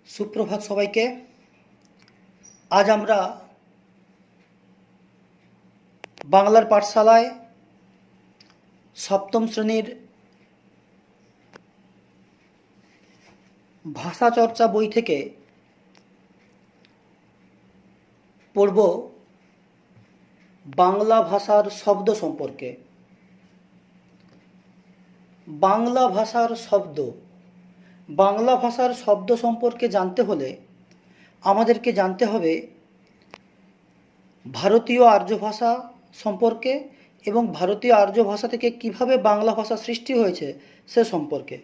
সুপ্রভাত সবাইকে। আজ আমরা বাংলার পাঠশালায় সপ্তম শ্রেণীর ভাষা চর্চা বই থেকে পড়ব বাংলা ভাষার শব্দ সম্পর্কে। বাংলা ভাষার শব্দ সম্পর্কে জানতে হলে আমাদেরকে জানতে হবে ভারতীয় আর্য ভাষা সম্পর্কে এবং ভারতীয় আর্য ভাষা থেকে কিভাবে বাংলা ভাষা সৃষ্টি হয়েছে সে সম্পর্কে।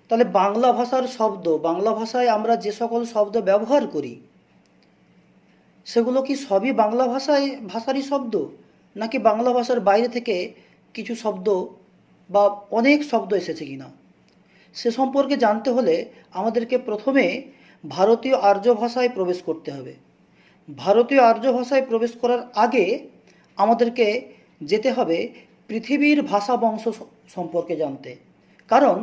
তাহলে বাংলা ভাষার শব্দ, বাংলা ভাষায় আমরা যে সকল শব্দ ব্যবহার করি সেগুলো কি সবই বাংলা ভাষারই শব্দ, নাকি বাংলা ভাষার বাইরে থেকে কিছু শব্দ বা অনেক শব্দ এসেছে কিনা, সে সম্পর্কে জানতে হলে আমাদেরকে প্রথমে ভারতীয় আর্য ভাষায় প্রবেশ করতে হবে। ভারতীয় আর্য ভাষায় প্রবেশ করার আগে আমাদেরকে যেতে হবে পৃথিবীর ভাষা বংশ সম্পর্কে জানতে। কারণ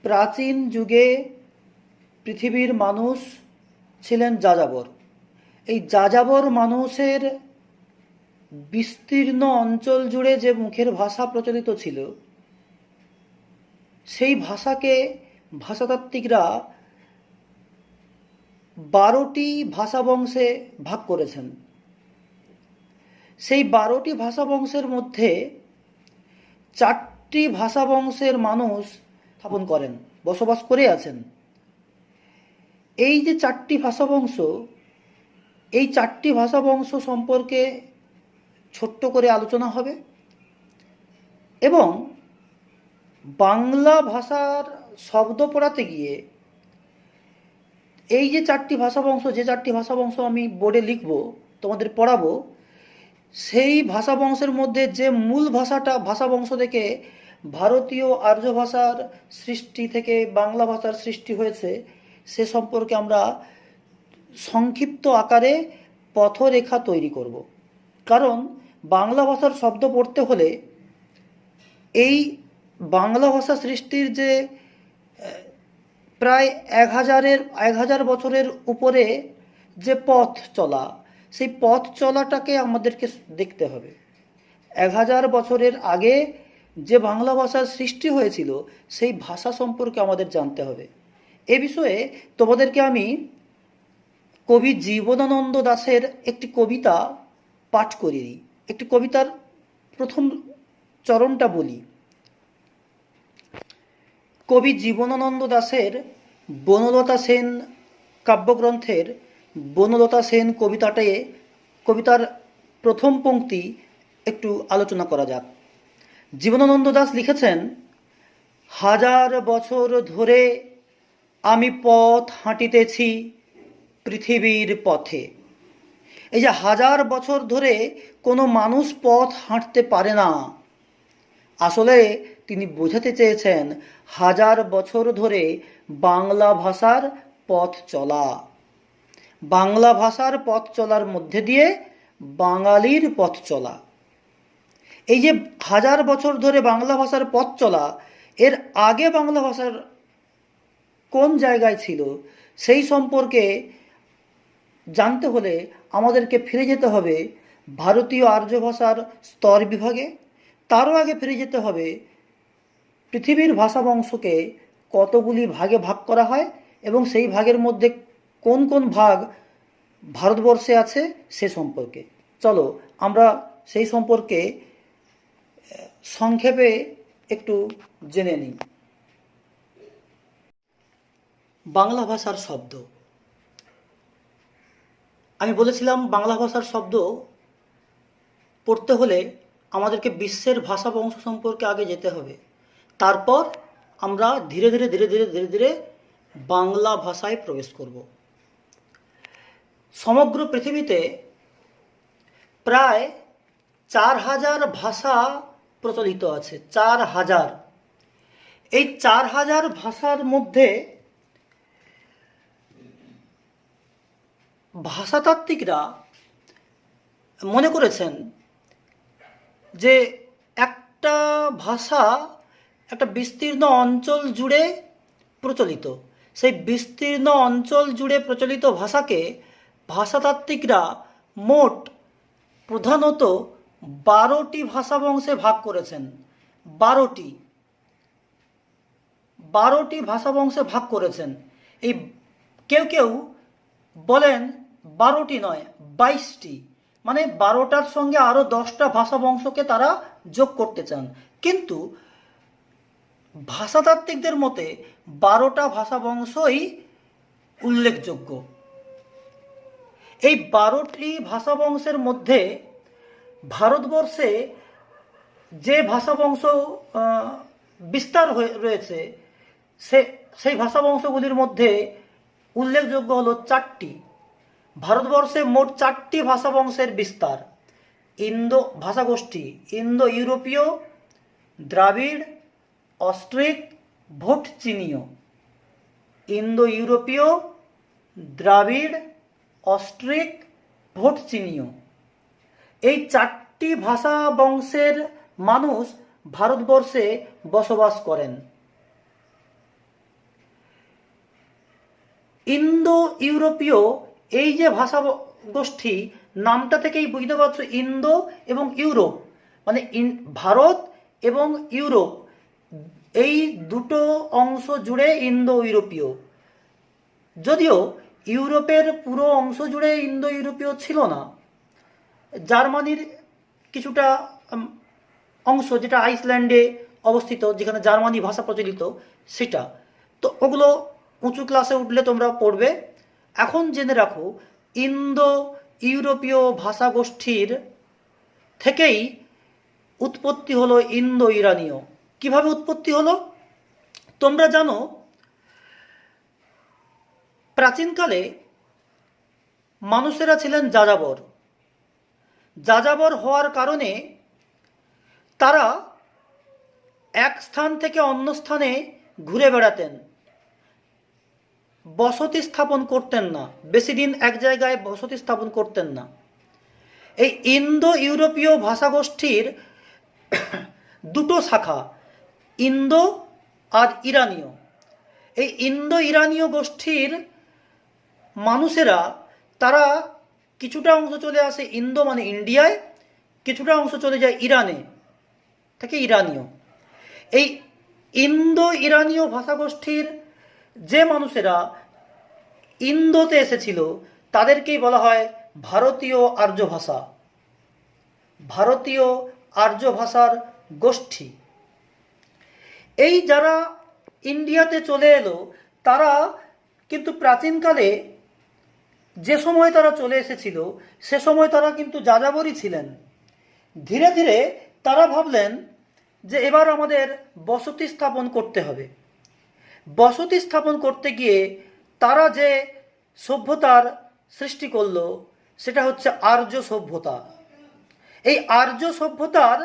প্রাচীন যুগে পৃথিবীর মানুষ ছিলেন যাযাবর। এই যাযাবর মানুষের বিস্তীর্ণ অঞ্চল জুড়ে যে মুখের ভাষা প্রচলিত ছিল, সেই ভাষাকে ভাষাতাত্ত্বিকরা 12টি ভাষা বংশে ভাগ করেছেন। সেই 12টি ভাষা বংশের মধ্যে 4টি ভাষা বংশের মানুষ স্থাপন করেন, বসবাস করে আছেন। এই যে 4টি ভাষা বংশ, এই 4টি ভাষা বংশ সম্পর্কে ছোট্ট করে আলোচনা হবে এবং বাংলা ভাষার শব্দ পড়াতে গিয়ে এই যে 4টি ভাষা বংশ, যে 4টি ভাষা বংশ আমি বোর্ডে লিখব, তোমাদের পড়াবো, সেই ভাষা বংশের মধ্যে যে মূল ভাষা বংশ থেকে ভারতীয় আর্য ভাষার সৃষ্টি থেকে বাংলা ভাষার সৃষ্টি হয়েছে সে সম্পর্কে আমরা সংক্ষিপ্ত আকারে পথরেখা তৈরি করব। কারণ বাংলা ভাষার শব্দ পড়তে হলে এই বাংলা ভাষা সৃষ্টির যে প্রায় 1000 বছরের উপরে যে পথ চলা, সেই পথ চলাটাকে আমাদেরকে দেখতে হবে। 1000 বছরের আগে যে বাংলা ভাষার সৃষ্টি হয়েছিল সেই ভাষা সম্পর্কে আমাদের জানতে হবে। এ বিষয়ে তোমাদেরকে আমি কবি জীবনানন্দ দাশের একটি কবিতা পাঠ করিয়ে দিই। একটি কবিতার প্রথম চরণটা বলি। কবি জীবনানন্দ দাশের বনলতা সেন কাব্যগ্রন্থের বনলতা সেন কবিতার প্রথম পংক্তি একটু আলোচনা করা যাক। জীবনানন্দ দাশ লিখেছেন, 1000 বছর ধরে আমি পথ হাঁটিতেছি পৃথিবীর পথে। এই যে 1000 বছর ধরে কোনো মানুষ পথ হাঁটতে পারে না, আসলে তিনি বোঝাতে চেয়েছেন 1000 বছর ধরে বাংলা ভাষার পথ চলা, বাংলা ভাষার পথ চলার মধ্যে দিয়ে বাঙালির পথ চলা। এই যে 1000 বছর ধরে বাংলা ভাষার পথ চলা, এর আগে বাংলা ভাষার কোন জায়গায় ছিল সেই সম্পর্কে জানতে হলে আমাদেরকে ফিরে যেতে হবে ভারতীয় আর্য ভাষার স্তর বিভাগে। তারও আগে ফিরে যেতে হবে পৃথিবীর ভাষা বংশকে কতগুলি ভাগে ভাগ করা হয় এবং সেই ভাগের মধ্যে কোন কোন ভাগ ভারতবর্ষে আছে সে সম্পর্কে। চলো আমরা সেই সম্পর্কে সংক্ষেপে একটু জেনে নিই। বাংলা ভাষার শব্দ। আমি বলেছিলাম বাংলা ভাষার শব্দ পড়তে হলে আমাদেরকে বিশ্বের ভাষা বংশ সম্পর্কে আগে যেতে হবে, তারপর আমরা ধীরে ধীরে বাংলা ভাষায় প্রবেশ করব। সমগ্র পৃথিবীতে প্রায় 4000 ভাষা প্রচলিত আছে। 4000। এই 4000 ভাষার মধ্যে ভাষাতাত্ত্বিকরা মনে করেছেন যে একটা ভাষা একটা বিস্তীর্ণ অঞ্চল জুড়ে প্রচলিত, সেই বিস্তীর্ণ অঞ্চল জুড়ে প্রচলিত ভাষাকে ভাষাতাত্ত্বিকরা মোট প্রধানত 12টি ভাষাবংশে ভাগ করেছেন। 12টি ভাষাবংশে ভাগ করেছেন। এই কেউ কেউ বলেন 12টি নয়, 22টি, মানে 12টার সঙ্গে আরও 10টা ভাষাবংশকে তারা যোগ করতে চান। কিন্তু ভাষাতাত্ত্বিকদের মতে 12টা ভাষাবংশই উল্লেখযোগ্য। এই 12টি ভাষাবংশের মধ্যে ভারতবর্ষে যে ভাষাবংশ বিস্তার রয়েছে সেই ভাষাবংশগুলির মধ্যে উল্লেখযোগ্য হলো 4টি। ভারতবর্ষে মোট 4টি ভাষাবংশের বিস্তার। ভাষাগোষ্ঠী ইন্দো ইউরোপীয়, দ্রাবিড়, অস্ট্রিক, ভোট চীনীয়। ইন্দো ইউরোপীয়, দ্রাবিড়, অস্ট্রিক, ভোট চীনীয়। এই 4টি ভাষা বংশের মানুষ ভারতবর্ষে বসবাস করেন। ইন্দো ইউরোপীয় এই যে ভাষা গোষ্ঠী, নামটা থেকেই বুঝতে পারছো ইন্দো এবং ইউরোপ, মানে ভারত এবং ইউরোপ এই দুটো অংশ জুড়ে ইন্দো ইউরোপীয়। যদিও ইউরোপের পুরো অংশ জুড়ে ইন্দো ইউরোপীয় ছিল না, জার্মানির কিছুটা অংশ যেটা আইসল্যান্ডে অবস্থিত, যেখানে জার্মানি ভাষা প্রচলিত, সেটা তো ওগুলো উঁচু ক্লাসে উঠলে তোমরা পড়বে। এখন জেনে রাখো ইন্দো ইউরোপীয় ভাষাগোষ্ঠীর থেকেই উৎপত্তি হলো ইন্দো ইরানীয়। কিভাবে উৎপত্তি হলো? তোমরা জানো প্রাচীনকালে মানুষেরা ছিলেন যাযাবর। যাযাবর হওয়ার কারণে তারা এক স্থান থেকে অন্য স্থানে ঘুরে বেড়াতেন, বসতি স্থাপন করতেন না, বেশি দিন এক জায়গায় বসতি স্থাপন করতেন না। এই ইন্দো ইউরোপীয় ভাষাগোষ্ঠীর দুটো শাখা, ইন্দো আর ইরানীয়। এই ইন্দো ইরানীয় গোষ্ঠীর মানুষেরা তারা কিছুটা অংশ চলে আসে ইন্দো মানে ইন্ডিয়ায়, কিছুটা অংশ চলে যায় ইরানে, থেকে ইরানীয়। এই ইন্দো ইরানীয় ভাষাগোষ্ঠীর যে মানুষেরা ইন্দোতে এসেছিল তাদেরকেই বলা হয় ভারতীয় আর্য ভাষা, ভারতীয় আর্য ভাষার গোষ্ঠী। এই যারা ইন্ডিয়াতে চলে এলো তারা কিন্তু প্রাচীনকালে যে সময় তারা চলে এসেছিল সে সময় তারা কিন্তু যাযাবরই ছিলেন। ধীরে ধীরে তারা ভাবলেন যে এবার আমাদের বসতি স্থাপন করতে হবে। বসতি স্থাপন করতে গিয়ে তারা যে সভ্যতার সৃষ্টি করলো সেটা হচ্ছে আর্য সভ্যতা। এই আর্য সভ্যতার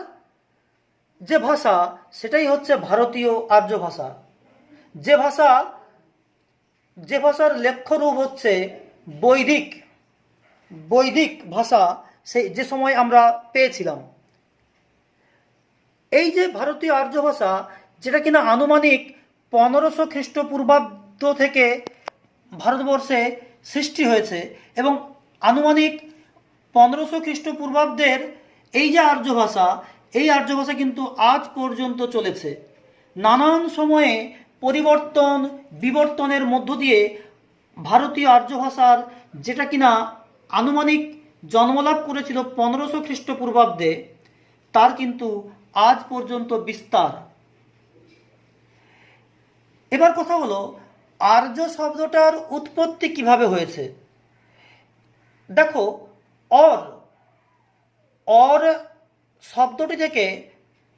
যে ভাষা সেটাই হচ্ছে ভারতীয় আর্য ভাষা। যে ভাষার লেখ্যরূপ হচ্ছে বৈদিক ভাষা, সেই যে সময় আমরা পেয়েছিলাম। এই যে ভারতীয় আর্য ভাষা, যেটা কিনা আনুমানিক 1500 খ্রিস্টপূর্বাব্দ থেকে ভারতবর্ষে সৃষ্টি হয়েছে, এবং আনুমানিক 1500 খ্রিস্টপূর্বাব্দের এই যে আর্য ভাষা, এই আর্য ভাষা কিন্তু আজ পর্যন্ত চলেছে। নানান সময়ে বিবর্তনের মধ্য দিয়ে ভারতীয় আর্য ভাষার, যেটা কিনা আনুমানিক জন্মলাভ করেছিল 1500 খ্রিস্টপূর্বাব্দে, তার কিন্তু আজ পর্যন্ত বিস্তার। এবার কথা হলো আর্য শব্দটার উৎপত্তি কিভাবে হয়েছে। দেখো, অর শব্দটি থেকে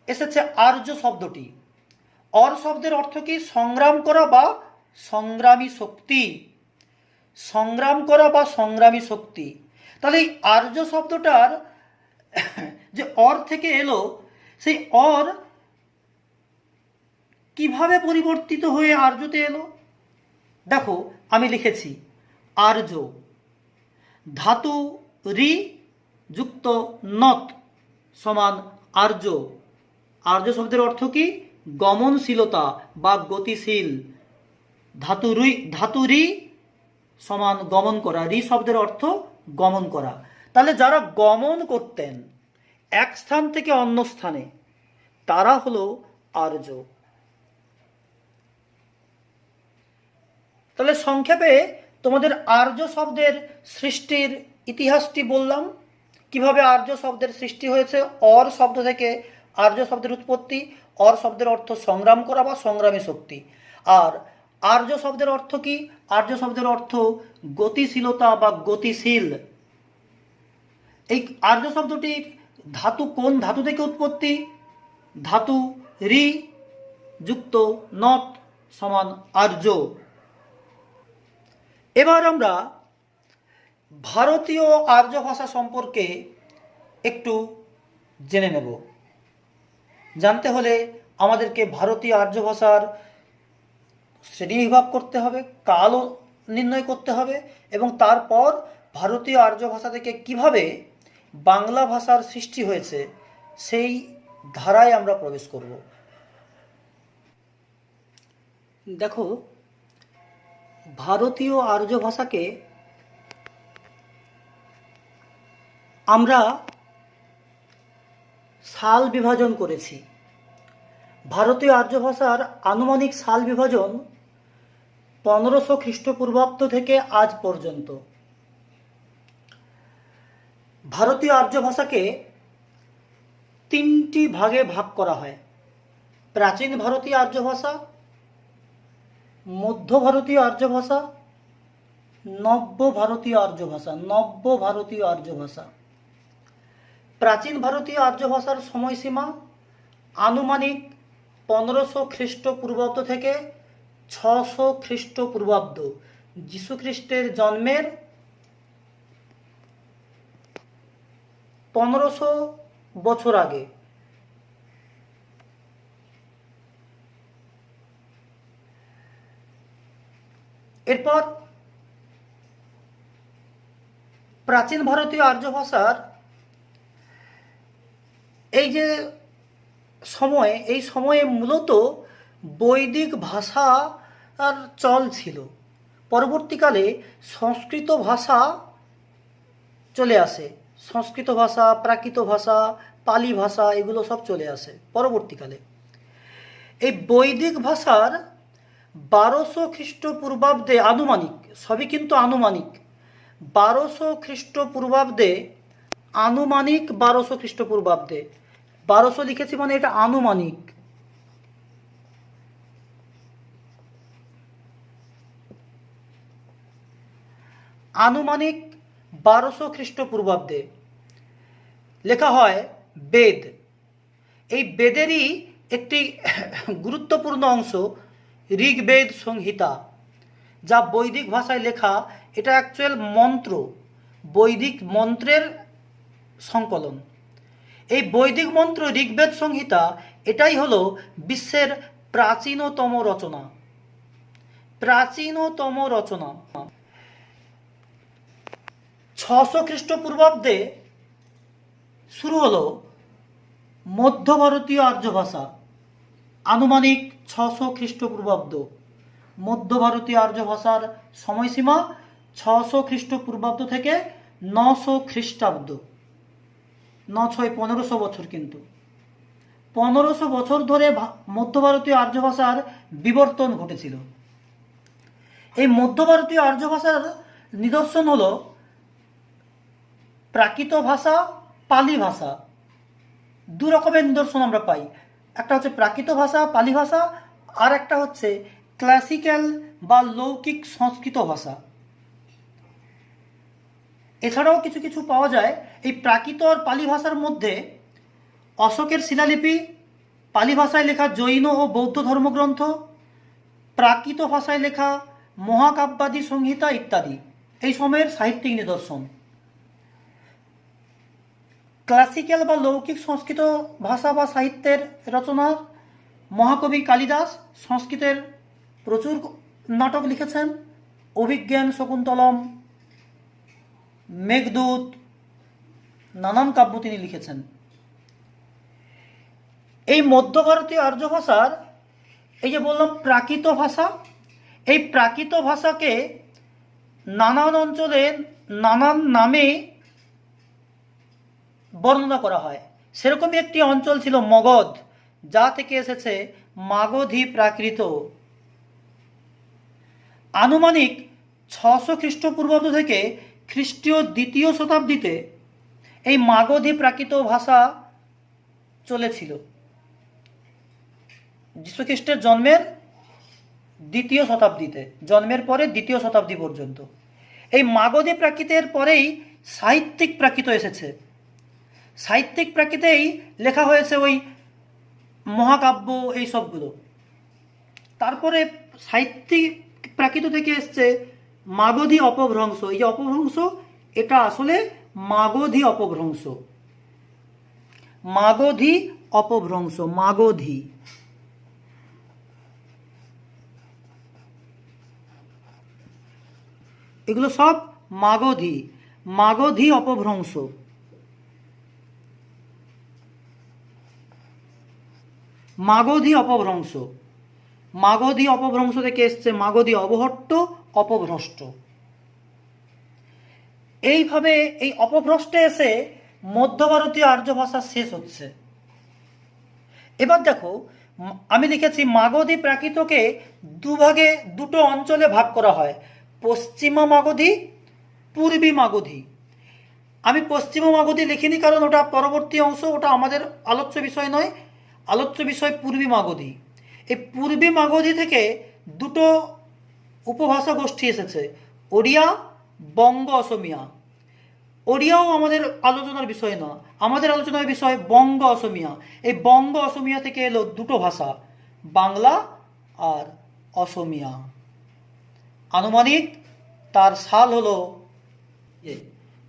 এসেছে আর্য শব্দটি। অর শব্দের অর্থ কি? সংগ্রাম করা বা সংগ্রামী শক্তি। সংগ্রাম করা বা সংগ্রামী শক্তি। তাহলে এই আর্য শব্দটার যে অর থেকে এলো, সেই অর কিভাবে পরিবর্তিত হয়ে আর্যতে এলো? দেখো, আমি লিখেছি আর্য, ধাতু রি যুক্ত নত সমান আর্য। আর্য শব্দের অর্থ কি? গমনশীলতা বা গতিশীল। ধাতুরি সমান গমন করা, রি শব্দের অর্থ গমন করা। তাহলে যারা গমন করতেন এক স্থান থেকে অন্য স্থানে তারা হলো আর্য। তাহলে সংক্ষেপে তোমাদের আর্য শব্দের সৃষ্টির ইতিহাসটি বললাম, কিভাবে আর্য শব্দের সৃষ্টি হয়েছে। অর শব্দ থেকে আর্য শব্দের উৎপত্তি। অর শব্দের অর্থ সংগ্রাম করা বা সংগ্রামী শক্তি। আর আর্য শব্দের অর্থ কি? আর্য শব্দের অর্থ গতিশীলতা বা গতিশীল। এই আর্য শব্দটির ধাতু কোন ধাতু থেকে উৎপত্তি? ধাতু রি যুক্ত নত সমান আর্য। এবার আমরা ভারতীয় আর্য ভাষা সম্পর্কে একটু জেনে নেব। জানতে হলে আমাদেরকে ভারতীয় আর্য ভাষার শ্রেণীবিভাগ করতে হবে, কালও নির্ণয় করতে হবে, এবং তারপর ভারতীয় আর্য ভাষা থেকে কিভাবে বাংলা ভাষার সৃষ্টি হয়েছে সেই ধারায় আমরা প্রবেশ করব। দেখো, ভারতীয় আর্য ভাষাকে আমরা সাল বিভাজন করেছি। ভারতীয় আর্য ভাষার আনুমানিক সাল বিভাজন 1500 খ্রিস্টপূর্বাব্দ থেকে আজ পর্যন্ত। ভারতীয় আর্য ভাষাকে 3টি ভাগে ভাগ করা হয়: প্রাচীন ভারতীয় আর্য ভাষা, মধ্য ভারতীয় আর্য ভাষা, নব্য ভারতীয় আর্য ভাষা। নব্য ভারতীয় আর্য ভাষা। প্রাচীন ভারতীয় আর্য ভাষার সময়সীমা আনুমানিক 1500 খ্রিস্টপূর্বাব্দ থেকে 600 খ্রিস্টপূর্বাব্দ, যীশুখ্রিস্টের জন্মের 1500 বছর আগে। এরপর প্রাচীন ভারতীয় আর্য ভাষার এই যে সময়, এই সময়ে মূলত বৈদিক ভাষার চল ছিল। পরবর্তীকালে সংস্কৃত ভাষা চলে আসে। সংস্কৃত ভাষা, প্রাকৃত ভাষা, পালি ভাষা, এগুলো সব চলে আসে পরবর্তীকালে। এই বৈদিক ভাষার 1200 খ্রিস্টপূর্বাব্দে আনুমানিক, সবই কিন্তু আনুমানিক, 1200 খ্রিস্টপূর্বাব্দে, আনুমানিক 1200 খ্রিস্টপূর্বাব্দে, 1200 লিখেছি মানে এটা আনুমানিক। আনুমানিক 1200 খ্রিস্টপূর্বাব্দে লেখা হয় বেদ। এই বেদেরই একটি গুরুত্বপূর্ণ অংশ ঋগ্বেদ সংহিতা, যা বৈদিক ভাষায় লেখা। এটা অ্যাকচুয়াল মন্ত্র, বৈদিক মন্ত্রের সংকলন। এই বৈদিক মন্ত্র ঋগ্বেদ সংহিতা, এটাই হলো বিশ্বের প্রাচীনতম রচনা। প্রাচীনতম রচনা। 600 খ্রিস্টপূর্বাব্দে শুরু হলো মধ্য ভারতীয় আর্য ভাষা। আনুমানিক 600 খ্রিস্টপূর্বাব্দ। মধ্য ভারতীয় আর্য ভাষার সময়সীমা 600 খ্রিস্টপূর্বাব্দ থেকে 900 খ্রিস্টাব্দ। 1500 বছর, কিন্তু 1500 বছর ধরে মধ্য ভারতীয় আর্য ভাষার বিবর্তন ঘটেছিল। এই মধ্য ভারতীয় আর্য ভাষার নিদর্শন হলো প্রাকৃত ভাষা, পালি ভাষা। দু রকমের নিদর্শন আমরা পাই। একটা হচ্ছে প্রাকৃত ভাষা, পালি ভাষা, আর একটা হচ্ছে ক্লাসিক্যাল বা লৌকিক সংস্কৃত ভাষা। এছাড়াও কিছু কিছু পাওয়া যায়। এই প্রাকৃত আর পালি ভাষার মধ্যে অশোকের শিলালিপি, পালি ভাষায় লেখা জৈন ও বৌদ্ধ ধর্মগ্রন্থ, প্রাকৃত ভাষায় লেখা মহাকাব্যাদি সংহিতা ইত্যাদি এই সময়ের সাহিত্যিক নিদর্শন। ক্লাসিক্যাল বা লৌকিক সংস্কৃত ভাষা বা সাহিত্যের রচনার মহাকবি কালিদাস সংস্কৃতের প্রচুর নাটক লিখেছেন। অভিজ্ঞান, শকুন্তলম, মেঘদূত, নানান কাব্য তিনি লিখেছেন। এই মধ্য ভারতীয় আর্য ভাষার, এই যে বললাম প্রাকৃত ভাষা, এই প্রাকৃত ভাষাকে নানান অঞ্চলে নানান নামে বর্ণনা করা হয়। সেরকমই একটি অঞ্চল ছিল মগধ, যা থেকে এসেছে মাগধী প্রাকৃত। আনুমানিক 600 খ্রিস্টপূর্বাব্দ থেকে খ্রিস্টীয় 2য় শতাব্দীতে এই মাগধী প্রাকৃত ভাষা চলেছিল। যীশুখ্রিস্টের জন্মের 2য় শতাব্দীতে, জন্মের পরে 2য় শতাব্দী পর্যন্ত। এই মাগধী প্রাকৃতের পরেই সাহিত্যিক প্রাকৃত এসেছে। সাহিত্যিক প্রাকৃতেই লেখা হয়েছে ওই মহাকাব্য, এই সবগুলো। তারপরে সাহিত্যিক প্রাকৃত থেকে এসছে মাগধী অপভ্রংশ। এই যে অপভ্রংশ, এটা আসলে মাগধী অপভ্রংশ। মাগধী অপভ্রংশ, মাগধী। এগুলো সব মাগধী, মাগধী অপভ্রংশ। মাগধী অপভ্রংশ, মাগধী অপভ্রংশ থেকে এসছে মাগধী অবহট্ট, অপভ্রষ্ট। এইভাবে এই অপভ্রষ্টে এসে মধ্য ভারতীয় আর্য ভাষা শেষ হচ্ছে। এবার দেখো, আমি লিখেছি মাগধী প্রাকৃতকে দুভাগে, দুটো অঞ্চলে ভাগ করা হয়, পশ্চিমা মাগধী, পূর্বী মাগধী। আমি পশ্চিমা মাগধী লিখিনি কারণ ওটা পরবর্তী অংশ, ওটা আমাদের আলোচ্য বিষয় নয়। আলোচ্য বিষয় পূর্বী মাগধী। এই পূর্বী মাগধী থেকে দুটো উপভাষা গোষ্ঠী এসেছে, ওড়িয়া, বঙ্গ অসমিয়া। ওড়িয়াও আমাদের আলোচনার বিষয় না, আমাদের আলোচনার বিষয় বঙ্গ অসমিয়া। এই বঙ্গ অসমিয়া থেকে এলো দুটো ভাষা, বাংলা আর অসমিয়া। আনুমানিক তার সাল হলো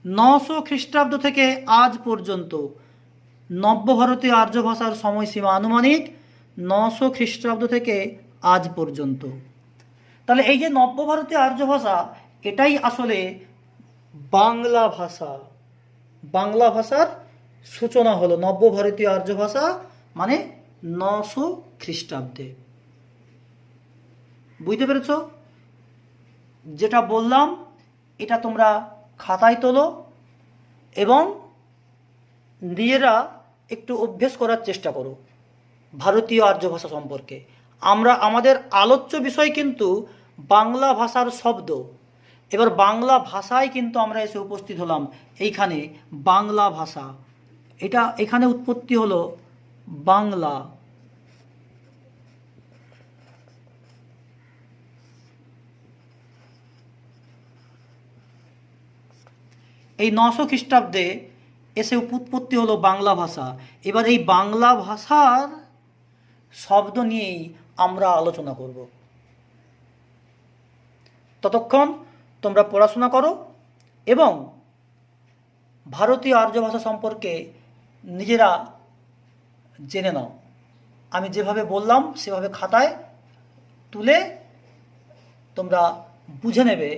900 খ্রিস্টাব্দ থেকে আজ পর্যন্ত। নব্য ভারতীয় আর্য ভাষার সময়সীমা আনুমানিক 900 খ্রিস্টাব্দ থেকে আজ পর্যন্ত। তাহলে এই যে নব্য ভারতীয় আর্য ভাষা, এটাই আসলে বাংলা ভাষা। বাংলা ভাষার সূচনা হলো নব্য ভারতীয় আর্য ভাষা, মানে 900 খ্রিস্টাব্দে। বুঝতে পেরেছ? যেটা বললাম এটা তোমরা খাতায় তোলো এবং নিজেরা একটু অভ্যেস করার চেষ্টা করো ভারতীয় আর্য ভাষা সম্পর্কে। আমাদের আলোচ্য বিষয় কিন্তু বাংলা ভাষার শব্দ। এবার বাংলা ভাষায় কিন্তু আমরা এসে উপস্থিত হলাম এইখানে, বাংলা ভাষা। এটা এখানে উৎপত্তি হলো বাংলা। এই 900 খ্রিস্টাব্দে এসে উৎপত্তি হলো বাংলা ভাষা। এবার এই বাংলা ভাষার শব্দ নিয়েই আমরা আলোচনা করব। ততক্ষণ তোমরা পড়াশোনা করো এবং ভারতীয় আর্য ভাষা সম্পর্কে নিজেরা জেনে নাও। আমি যেভাবে বললাম সেভাবে খাতায় তুলে তোমরা বুঝে নেবে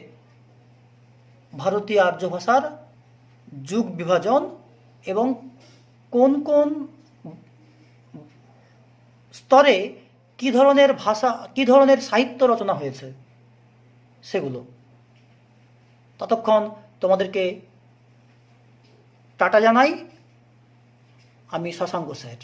ভারতীয় আর্য ভাষার যুগ বিভাজন এবং কোন কোন স্তরে কী ধরনের ভাষা, কী ধরনের সাহিত্য রচনা হয়েছে সেগুলো। ততক্ষণ তোমাদেরকে টাটা জানাই। আমি শশাঙ্ক স্যার।